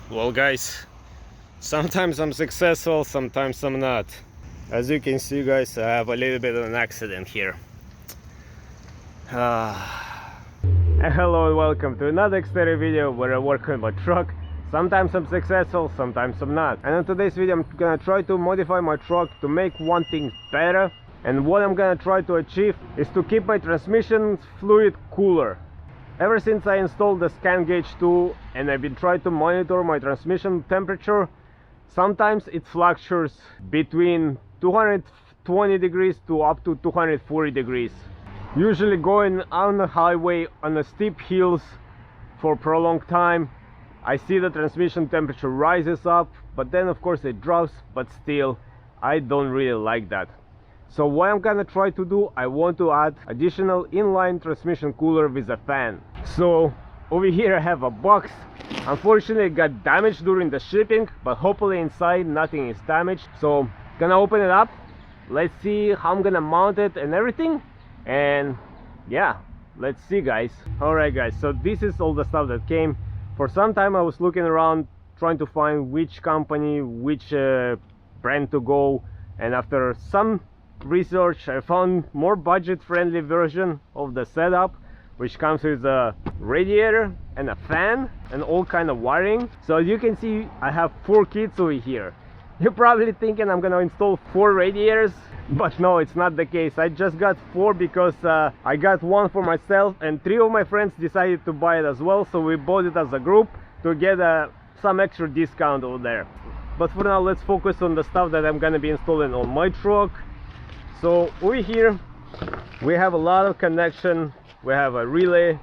Well guys, sometimes I'm successful, sometimes I'm not. As you can see guys, I have a little bit of an accident here. Hello and welcome to another Xterra video where I work on my truck. Sometimes I'm successful, sometimes I'm not. And in today's video I'm gonna try to modify my truck to make one thing better. And what I'm gonna try to achieve is to keep my transmission fluid cooler. Ever since I installed the scan gauge tool and I've been trying to monitor my transmission temperature, sometimes it fluctuates between 220 degrees to up to 240 degrees. Usually going on the highway on the steep hills for a prolonged time, I see the transmission temperature rises up, but then of course it drops, but still I don't really like that. So what I'm gonna try to do, I want to add additional inline transmission cooler with a fan. So over here I have a box. Unfortunately it got damaged during the shipping, but hopefully inside nothing is damaged. So gonna open it up, let's see how I'm gonna mount it and everything, and yeah, let's see guys. Alright guys, so this is all the stuff that came. For some time I was looking around trying to find which company, which brand to go, and after some research I found more budget friendly version of the setup, which comes with a radiator and a fan and all kind of wiring. So as you can see, I have 4 kits over here. You're probably thinking I'm gonna install 4 radiators, but no, it's not the case. I just got 4 because I got one for myself and 3 of my friends decided to buy it as well, so we bought it as a group to get some extra discount over there. But for now, let's focus on the stuff that I'm gonna be installing on my truck. So over here we have a lot of connection. We have a relay,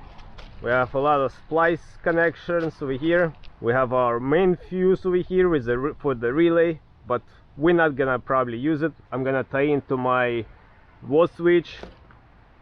we have a lot of splice connections over here. We have our main fuse over here with for the relay, but we're not gonna probably use it. I'm gonna tie into my wall switch.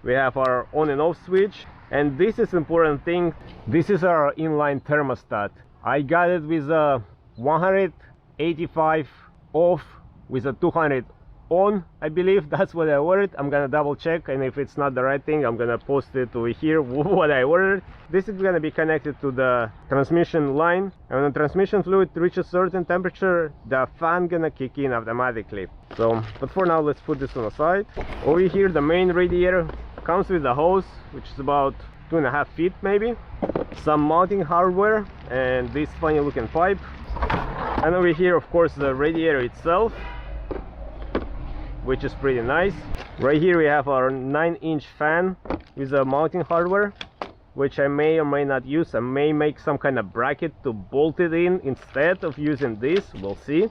We have our on and off switch, and this is important thing. This is our inline thermostat. I got it with a 185 off with a 200 on, I believe. That's what I ordered. I'm gonna double check, and if it's not the right thing, I'm gonna post it over here what I ordered. This is gonna be connected to the transmission line, and when the transmission fluid reaches a certain temperature, the fan gonna kick in automatically. So, but for now, let's put this on the side. Over here, the main radiator comes with a hose, which is about 2.5 feet maybe, some mounting hardware, and this funny looking pipe. And over here, of course, the radiator itself, which is pretty nice. Right here we have our 9-inch fan with a mounting hardware, which I may or may not use. I may make some kind of bracket to bolt it in instead of using this. We'll see.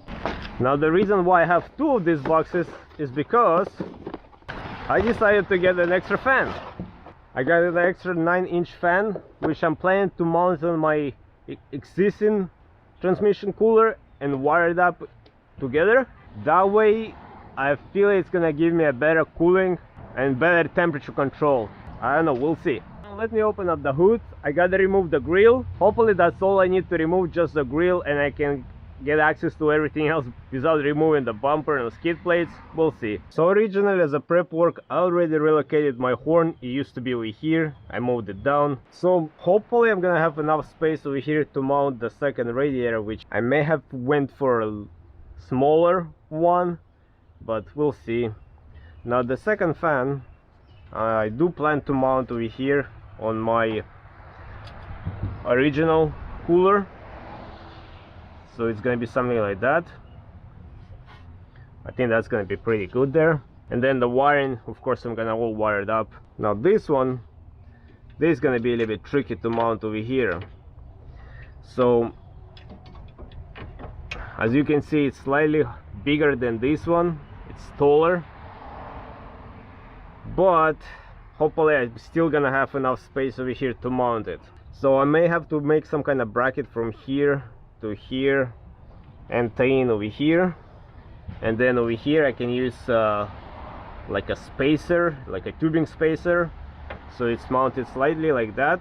Now the reason why I have 2 of these boxes is because I decided to get an extra fan. I got an extra 9-inch fan, which I'm planning to mount on my existing transmission cooler and wire it up together. That way I feel it's gonna give me a better cooling and better temperature control. I don't know, we'll see. Let me open up the hood. I gotta remove the grill. Hopefully that's all I need to remove, just the grill, and I can get access to everything else without removing the bumper and the skid plates. We'll see. So originally, as a prep work, I already relocated my horn. It used to be over here. I moved it down. So hopefully I'm gonna have enough space over here to mount the second radiator, which I may have went for a smaller one, but we'll see. Now the second fan I do plan to mount over here on my original cooler, so it's gonna be something like that. I think that's gonna be pretty good there. And then the wiring, of course, I'm gonna all wire it up. Now this one, this is gonna be a little bit tricky to mount over here. So as you can see, it's slightly bigger than this one. It's taller, but hopefully I'm still gonna have enough space over here to mount it. So I may have to make some kind of bracket from here to here and tie in over here, and then over here I can use like a spacer, like a tubing spacer, so it's mounted slightly like that,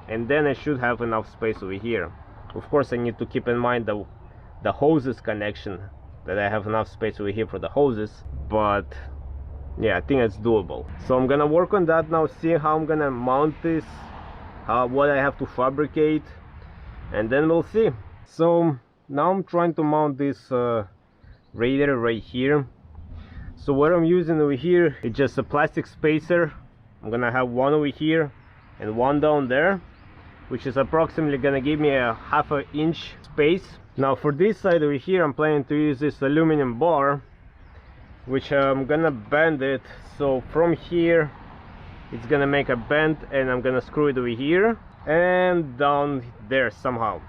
and then I should have enough space over here. Of course I need to keep in mind the hoses connection, that I have enough space over here for the hoses, but yeah, I think it's doable. So I'm gonna work on that now, see how I'm gonna mount this, what I have to fabricate, and then we'll see. So now I'm trying to mount this radiator right here. So what I'm using over here is just a plastic spacer. I'm gonna have one over here and one down there, which is approximately gonna give me a ½ inch space. Now for this side over here, I'm planning to use this aluminum bar, which I'm gonna bend it. So from here it's gonna make a bend, and I'm gonna screw it over here and down there somehow.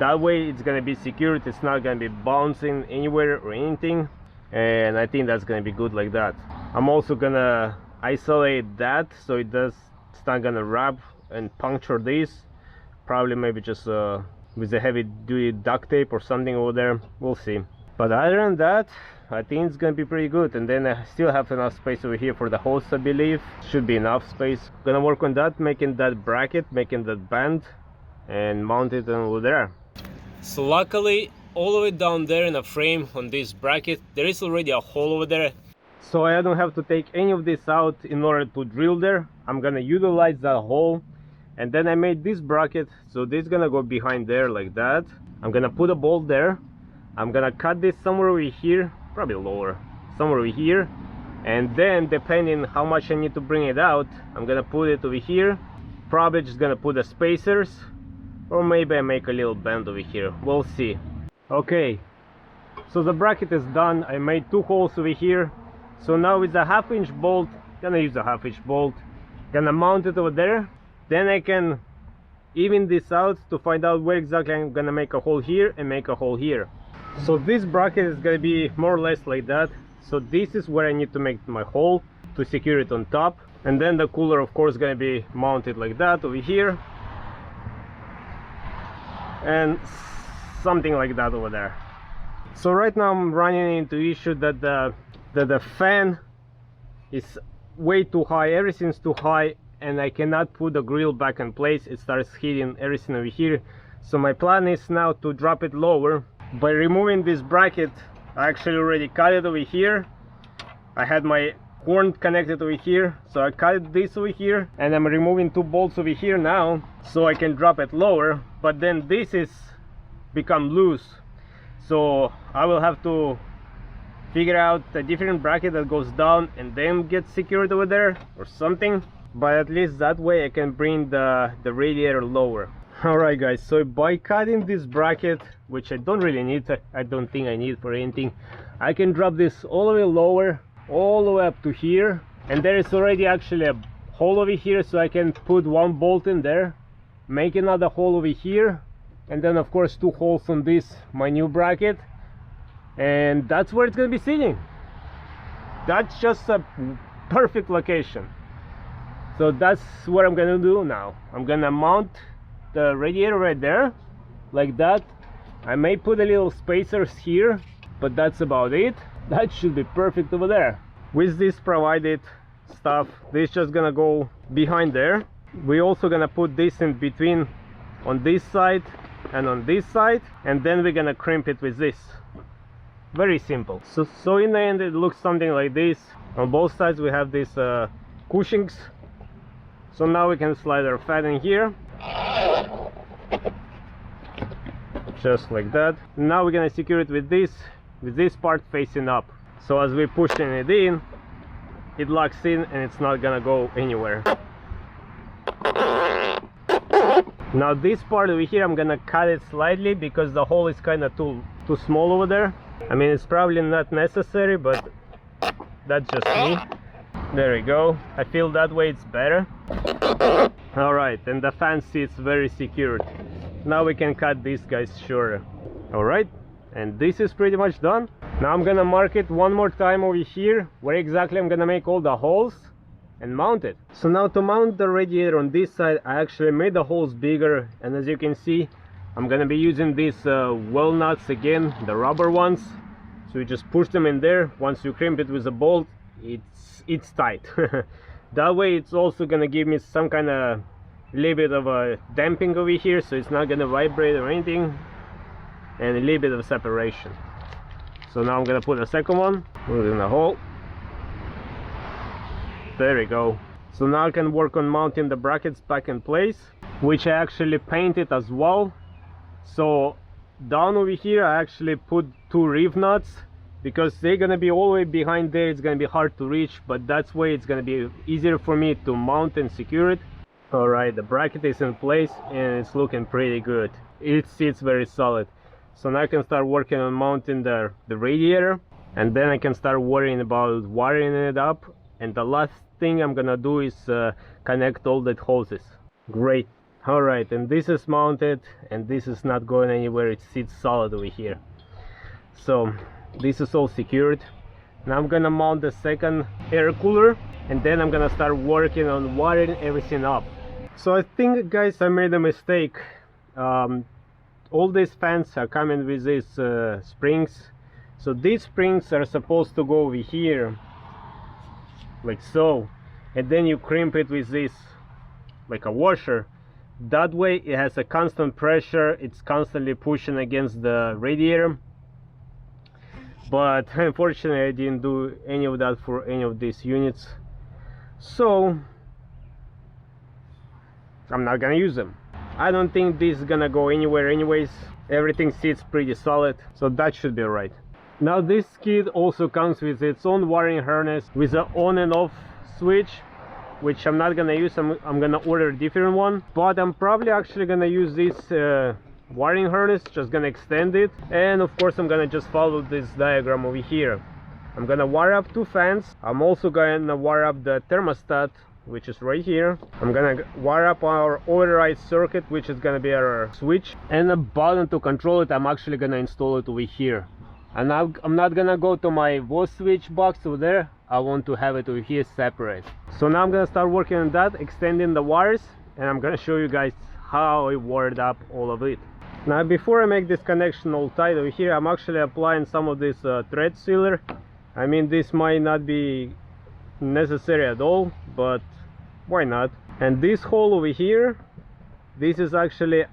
That way it's gonna be secured, it's not gonna be bouncing anywhere or anything, and I think that's gonna be good like that. I'm also gonna isolate that so it's not gonna wrap and puncture this. Probably maybe just with a heavy duty duct tape or something over there, we'll see. But other than that, I think it's gonna be pretty good. And then I still have enough space over here for the hose, I believe. Should be enough space. Gonna work on that, making that bracket, making that band, and mount it over there. So luckily, all the way down there in the frame on this bracket, there is already a hole over there. So I don't have to take any of this out in order to drill there. I'm gonna utilize that hole. And then I made this bracket, so this is gonna go behind there like that. I'm gonna put a bolt there. I'm gonna cut this somewhere over here, probably lower, somewhere over here. And then depending how much I need to bring it out, I'm gonna put it over here. Probably just gonna put the spacers, or maybe I make a little bend over here, we'll see. Okay, so the bracket is done. I made 2 holes over here. So now with a ½ inch bolt, gonna use a ½ inch bolt, gonna mount it over there. Then I can even this out to find out where exactly I'm gonna make a hole here and make a hole here. So this bracket is gonna be more or less like that. So this is where I need to make my hole to secure it on top. And then the cooler, of course, gonna be mounted like that over here, and something like that over there. So right now I'm running into issue that the fan is way too high. Everything's too high, and I cannot put the grill back in place. It starts hitting everything over here. So my plan is now to drop it lower by removing this bracket. I actually already cut it over here. I had my horn connected over here, so I cut this over here, and I'm removing 2 bolts over here now so I can drop it lower. But then this is become loose, so I will have to figure out a different bracket that goes down and then get secured over there or something. But at least that way I can bring the radiator lower. Alright guys, so by cutting this bracket, which I don't really need, I don't think I need for anything, I can drop this all the way lower, all the way up to here. And there is already actually a hole over here, so I can put 1 bolt in there, make another hole over here, and then of course 2 holes on this, my new bracket. And that's where it's gonna be sitting. That's just a perfect location. So that's what I'm gonna do now. I'm gonna mount the radiator right there like that. I may put a little spacers here, but that's about it. That should be perfect over there. With this provided stuff, this just gonna go behind there. We also gonna put this in between on this side and on this side, and then we're gonna crimp it with this. Very simple. So in the end it looks something like this. On both sides we have these cushions. So now we can slide our fan in here, just like that. Now we're gonna secure it with this part facing up. So as we push it in, it locks in and it's not gonna go anywhere. Now this part over here, I'm gonna cut it slightly because the hole is kind of too small over there. I mean, it's probably not necessary, but that's just me. There we go. I feel that way it's better. Alright, and the fan seat's very secured. Now we can cut these guys shorter. Alright, and this is pretty much done. Now I'm gonna mark it one more time over here, where exactly I'm gonna make all the holes and mount it. So now to mount the radiator on this side, I actually made the holes bigger, and as you can see, I'm gonna be using these well nuts again, the rubber ones. So you just push them in there. Once you crimp it with a bolt, it's tight. That way it's also gonna give me some kind of little bit of a damping over here, so it's not gonna vibrate or anything, and a little bit of separation. So now I'm gonna put a second one, put it in the hole. There we go. So now I can work on mounting the brackets back in place, which I actually painted as well. So down over here I actually put 2 reef nuts, because they're gonna be all the way behind there. It's gonna be hard to reach, but that's way it's gonna be easier for me to mount and secure it. All right, the bracket is in place and it's looking pretty good. It sits very solid. So now I can start working on mounting the radiator, and then I can start worrying about wiring it up. And the last thing I'm gonna do is connect all the hoses. Great. All right, and this is mounted and this is not going anywhere. It sits solid over here. So this is all secured. Now I'm gonna mount the second air cooler, and then I'm gonna start working on wiring everything up. So I think, guys, I made a mistake. All these fans are coming with these springs. So these springs are supposed to go over here like so, and then you crimp it with this like a washer. That way it has a constant pressure, it's constantly pushing against the radiator. But unfortunately I didn't do any of that for any of these units, so I'm not gonna use them. I don't think this is gonna go anywhere anyways. Everything sits pretty solid, so that should be alright. Now this kit also comes with its own wiring harness with an on and off switch, which I'm not gonna use. I'm gonna order a different one, but I'm probably actually gonna use this wiring harness, just gonna extend it, and of course I'm gonna just follow this diagram over here. I'm gonna wire up 2 fans. I'm also gonna wire up the thermostat, which is right here. I'm gonna wire up our override circuit, which is gonna be our switch, and a button to control it. I'm actually gonna install it over here. And I'm not gonna go to my VOS switch box over there. I want to have it over here separate. So now I'm gonna start working on that, extending the wires, and I'm gonna show you guys how I wired up all of it. Now before I make this connection all tight over here, I'm actually applying some of this thread sealer. I mean, this might not be necessary at all, but why not? And this hole over here, this is actually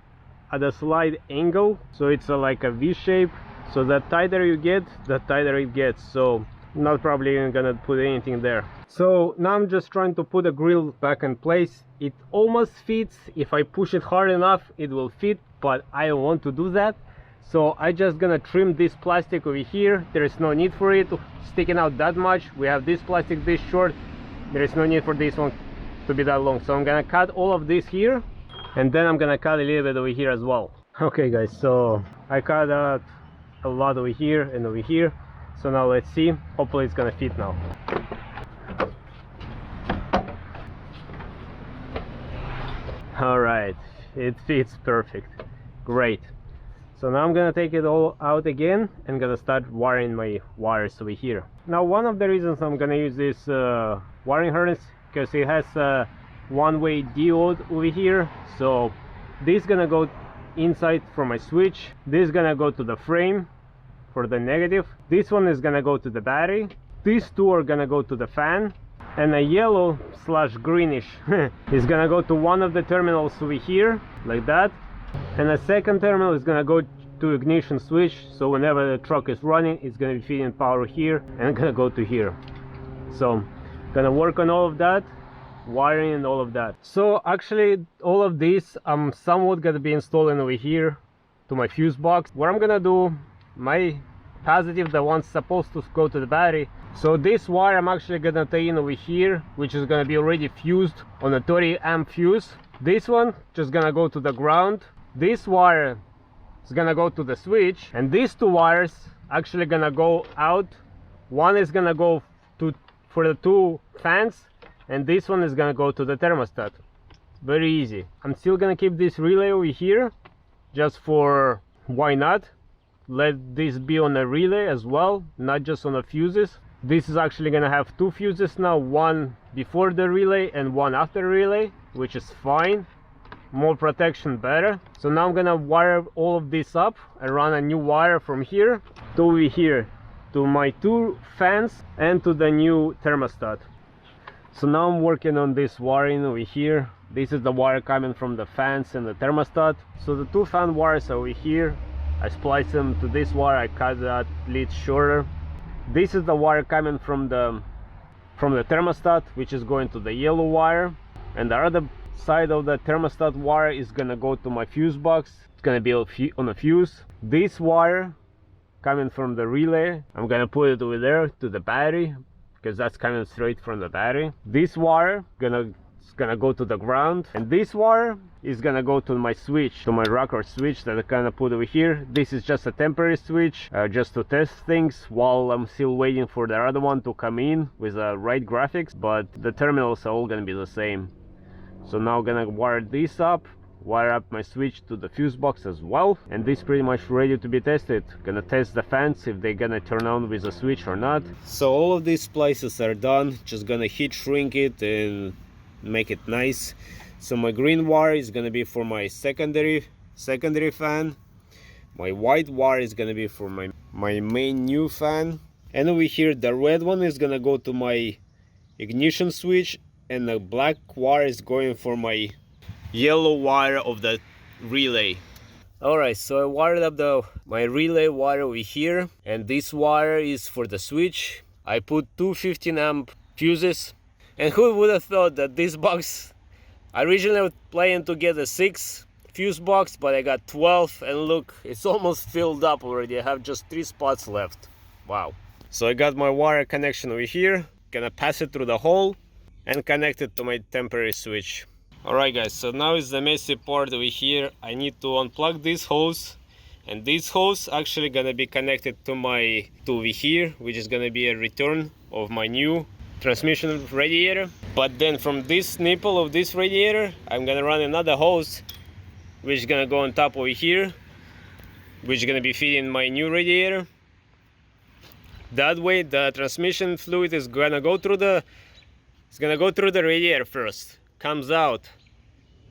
at a slight angle, so it's like a V shape. So the tighter you get, the tighter it gets. So I'm not probably even gonna put anything there. So now I'm just trying to put the grill back in place. It almost fits. If I push it hard enough, it will fit, but I don't want to do that. So I just gonna trim this plastic over here. There is no need for it sticking out that much. We have this plastic this short. There is no need for this one to be that long. So I'm gonna cut all of this here, and then I'm gonna cut a little bit over here as well. Okay guys, so I cut out a lot over here and over here. So now let's see. Hopefully it's gonna fit now. All right, it fits perfect. Great. So now I'm gonna take it all out again and gonna start wiring my wires over here. Now one of the reasons I'm gonna use this wiring harness, because it has a one-way diode over here. So this is gonna go inside for my switch. This is gonna go to the frame for the negative. This one is gonna go to the battery. These 2 are gonna go to the fan, and a yellow slash greenish is gonna go to one of the terminals over here like that, and a second terminal is gonna go to ignition switch. So whenever the truck is running, it's gonna be feeding power here and gonna go to here. So gonna work on all of that, wiring and all of that. So actually all of this I'm somewhat gonna be installing over here to my fuse box. What I'm gonna do, my positive, the one's supposed to go to the battery. So this wire I'm actually gonna tie in over here, which is gonna be already fused on a 30 amp fuse. This one just gonna go to the ground. This wire is gonna go to the switch, and these 2 wires actually gonna go out. One is gonna go to for the 2 fans, and this one is gonna go to the thermostat. Very easy. I'm still gonna keep this relay over here just for why not. Let this be on a relay as well, not just on the fuses. This is actually gonna have 2 fuses now, one before the relay and one after the relay, which is fine. More protection, better. So now I'm gonna wire all of this up and run a new wire from here to over here to my 2 fans and to the new thermostat. So now I'm working on this wiring over here. This is the wire coming from the fans and the thermostat. So the 2 fan wires are over here. I splice them to this wire. I cut that lead shorter. This is the wire coming from the thermostat, which is going to the yellow wire, and the other side of the thermostat wire is gonna go to my fuse box gonna be on a fuse. This wire coming from the relay, I'm gonna put it over there to the battery, because that's coming straight from the battery. This wire is gonna go to the ground, and this wire is gonna go to my switch, to my rocker switch that I gonna put over here. This is just a temporary switch, just to test things while I'm still waiting for the other one to come in with the right graphics, but the terminals are all gonna be the same. So now I'm gonna wire this up, wire up my switch to the fuse box as well, and this pretty much ready to be tested. Gonna test the fans if they're gonna turn on with the switch or not. So all of these splices are done, just gonna heat shrink it and make it nice. So my green wire is gonna be for my secondary fan. My white wire is gonna be for my main new fan, and over here the red one is gonna go to my ignition switch, and the black wire is going for my yellow wire of the relay. Alright, so I wired up my relay wire over here, and this wire is for the switch. I put two 15 amp fuses, and who would have thought that this box, I originally was planning to get a 6 fuse box, but I got 12, and look, it's almost filled up already. I have just 3 spots left. Wow. So I got my wire connection over here, gonna pass it through the hole and connect it to my temporary switch. Alright guys, so now is the messy part over here. I need to unplug this hose, and this hose actually gonna be connected to over here, which is gonna be a return of my new transmission radiator. But then from this nipple of this radiator, I'm gonna run another hose, which is gonna go on top over here, which is gonna be feeding my new radiator. That way the transmission fluid is gonna go through the radiator first, comes out,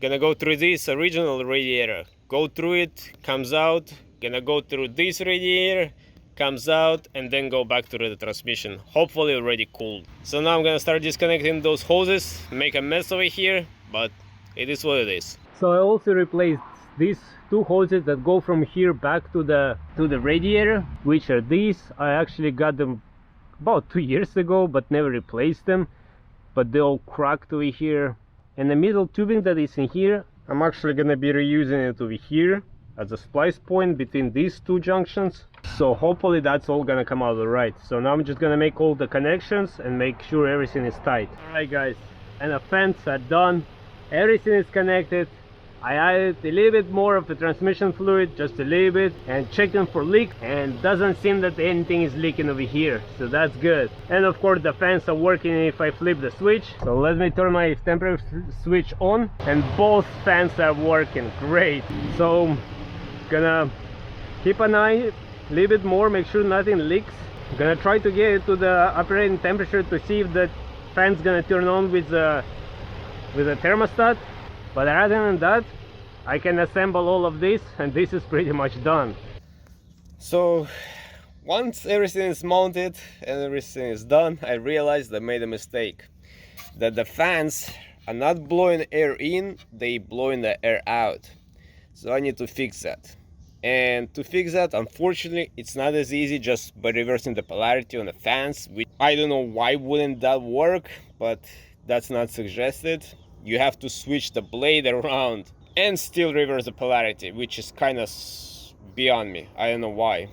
gonna go through this original radiator, go through it, comes out, gonna go through this radiator, comes out, and then go back to the transmission, hopefully already cooled. So now I'm gonna start disconnecting those hoses, make a mess over here, but it is what it is. So I also replaced these 2 hoses that go from here back to the radiator, which are these. I actually got them about 2 years ago, but never replaced them, but they all cracked over here. And the middle tubing that is in here, I'm actually gonna be reusing it over here as a splice point between these 2 junctions. So hopefully that's all gonna come out alright. So now I'm just gonna make all the connections and make sure everything is tight. Alright guys, and the fans are done, everything is connected. I added a little bit more of the transmission fluid, just a little bit, and checking for leak, and doesn't seem that anything is leaking over here, so that's good. And of course the fans are working if I flip the switch. So let me turn my temperature switch on, and both fans are working great. So gonna keep an eye a little bit more, make sure nothing leaks. Gonna try to get it to the operating temperature to see if the fan's gonna turn on with the thermostat. But other than that, I can assemble all of this, and this is pretty much done. So once everything is mounted and everything is done, I realized I made a mistake, that the fans are not blowing air in, they blowing the air out. So I need to fix that. And to fix that, unfortunately, it's not as easy just by reversing the polarity on the fans, which I don't know why wouldn't that work, but that's not suggested. You have to switch the blade around and still reverse the polarity, which is kind of beyond me. I don't know why.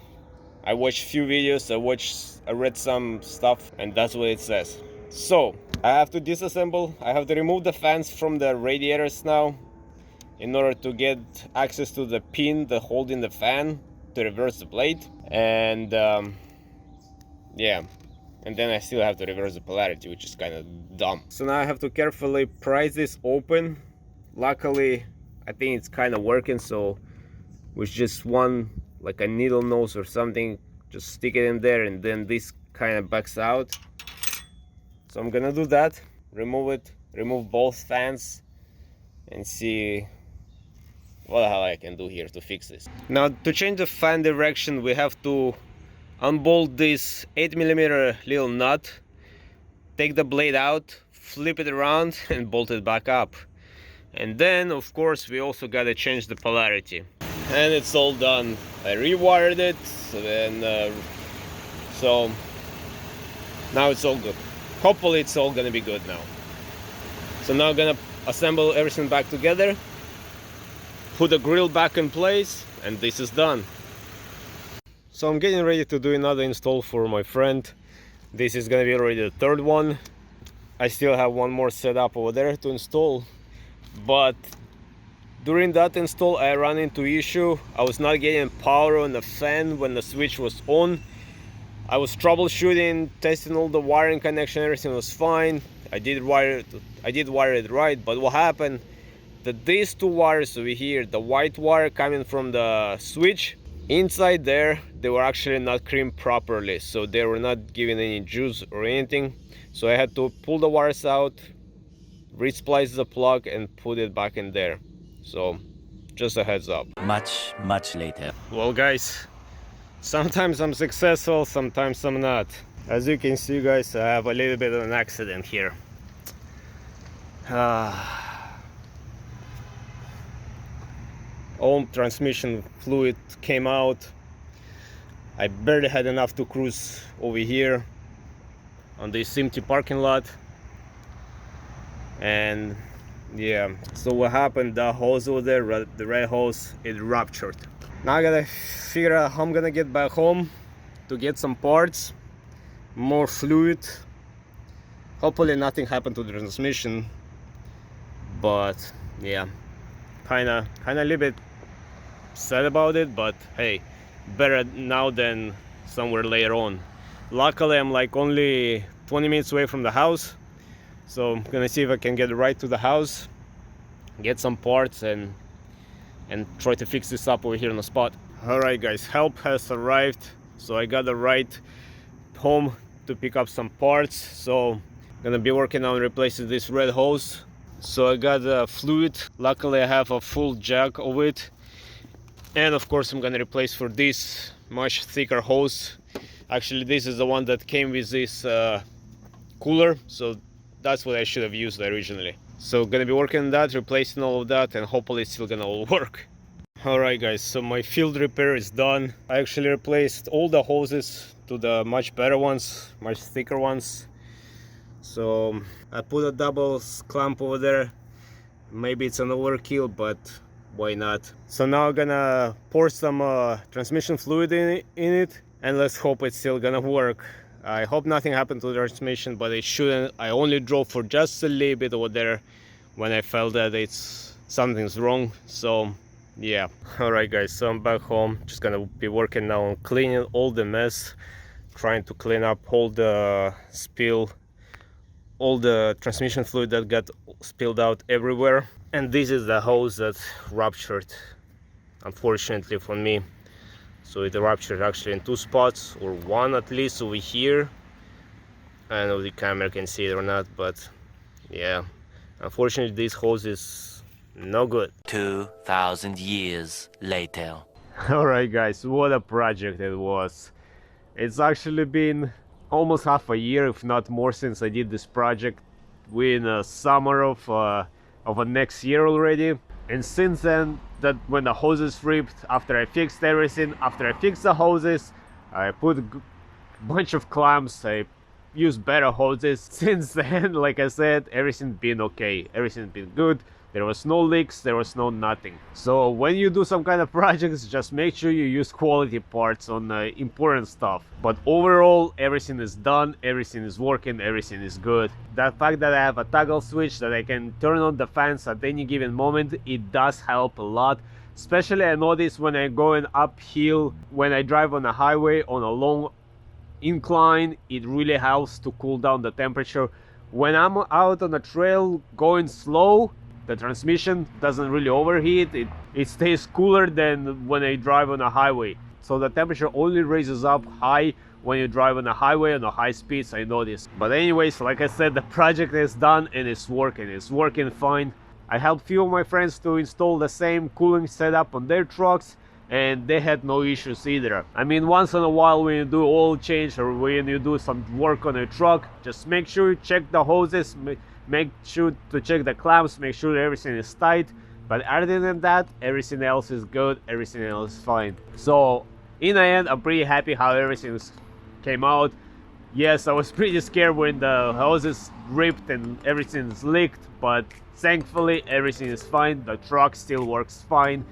I watched a few videos, I read some stuff, and that's what it says. So I have to disassemble, I have to remove the fans from the radiators now in order to get access to the pin that holding the fan to reverse the blade. And yeah, and then I still have to reverse the polarity, which is kind of dumb. So now I have to carefully prise this open. Luckily, I think it's kind of working, so with just one, like a needle nose or something, just stick it in there, and then this kind of backs out. So I'm gonna do that, remove it, remove both fans, and see what the hell I can do here to fix this. Now to change the fan direction, we have to unbolt this 8mm little nut, take the blade out, flip it around, and bolt it back up. And then of course we also gotta change the polarity. And it's all done. I rewired it, so now it's all good. Hopefully it's all gonna be good now. So now I'm gonna assemble everything back together put the grill back in place, and this is done. So I'm getting ready to do another install for my friend. This is gonna be already the third one. I still have one more set up over there to install, but during that install I ran into issue. I was not getting power on the fan when the switch was on. I was troubleshooting, testing all the wiring connection, everything was fine. I did wire it right, but what happened that these two wires over here, the white wire coming from the switch, inside there they were actually not crimped properly, so they were not giving any juice or anything. So I had to pull the wires out, resplice the plug, and put it back in there. So just a heads up. Much later. Well guys, sometimes I'm successful, sometimes I'm not. As you can see guys, I have a little bit of an accident here. All transmission fluid came out. I barely had enough to cruise over here on this empty parking lot. And yeah, so what happened, the hose over there, the red hose, it ruptured. Now I gotta figure out how I'm gonna get back home to get some parts, more fluid. Hopefully nothing happened to the transmission, but yeah, kinda a little bit sad about it, but hey, better now than somewhere later on. Luckily I'm like only 20 minutes away from the house, so I'm gonna see if I can get right to the house, get some parts, and try to fix this up over here on the spot. Alright guys, help has arrived, so I got a ride home to pick up some parts. So I'm gonna be working on replacing this red hose. So I got the fluid, luckily I have a full jug of it, and of course I'm gonna replace for this much thicker hose. Actually this is the one that came with this cooler, so that's what I should have used originally. So gonna be working on that, replacing all of that, and hopefully it's still gonna all work. Alright guys, so my field repair is done. I actually replaced all the hoses to the much better ones, much thicker ones. So I put a double clamp over there. Maybe it's an overkill, but why not? So now I'm gonna pour some transmission fluid in it, and let's hope it's still gonna work. I hope nothing happened to the transmission, but it shouldn't. I only drove for just a little bit over there when I felt that something's wrong. So yeah. Alright guys, so I'm back home. Just gonna be working now on cleaning all the mess, trying to clean up all the spill, all the transmission fluid that got spilled out everywhere. And this is the hose that ruptured, unfortunately for me. So it ruptured actually in two spots, or one at least over here. I don't know if the camera can see it or not, but yeah, unfortunately this hose is no good. 2,000 years later. Alright guys, what a project it was. It's actually been almost half a year, if not more, since I did this project. We're in the summer of next year already. And since then, that when the hoses ripped, after I fixed everything, after I fixed the hoses, I put a bunch of clamps, I used better hoses. Since then, like I said, everything's been okay, everything's been good. There was no leaks, there was no nothing. So when you do some kind of projects, just make sure you use quality parts on important stuff. But overall, everything is done, everything is working, everything is good. The fact that I have a toggle switch that I can turn on the fans at any given moment, it does help a lot. Especially I notice when I'm going uphill, when I drive on a highway on a long incline, it really helps to cool down the temperature. When I'm out on a trail going slow, the transmission doesn't really overheat, it stays cooler than when I drive on a highway. So the temperature only raises up high when you drive on a highway on a high speeds, I noticed. But anyways, like I said, the project is done and it's working fine. I helped few of my friends to install the same cooling setup on their trucks, and they had no issues either. I mean, once in a while when you do oil change or when you do some work on a truck, just make sure you check the hoses, make sure to check the clamps, make sure everything is tight. But other than that, everything else is good, everything else is fine. So in the end, I'm pretty happy how everything came out. Yes, I was pretty scared when the hoses ripped and everything's leaked, but thankfully everything is fine. The truck still works fine.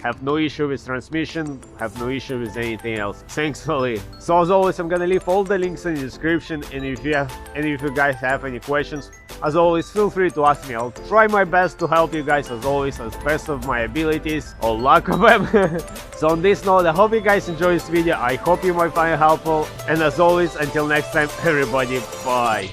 Have no issue with transmission, have no issue with anything else, thankfully. So as always, I'm gonna leave all the links in the description, and if you guys have any questions, as always, feel free to ask me. I'll try my best to help you guys, as always, as best of my abilities or lack of them. So on this note, I hope you guys enjoy this video. I hope you might find it helpful, and as always, until next time, everybody, bye.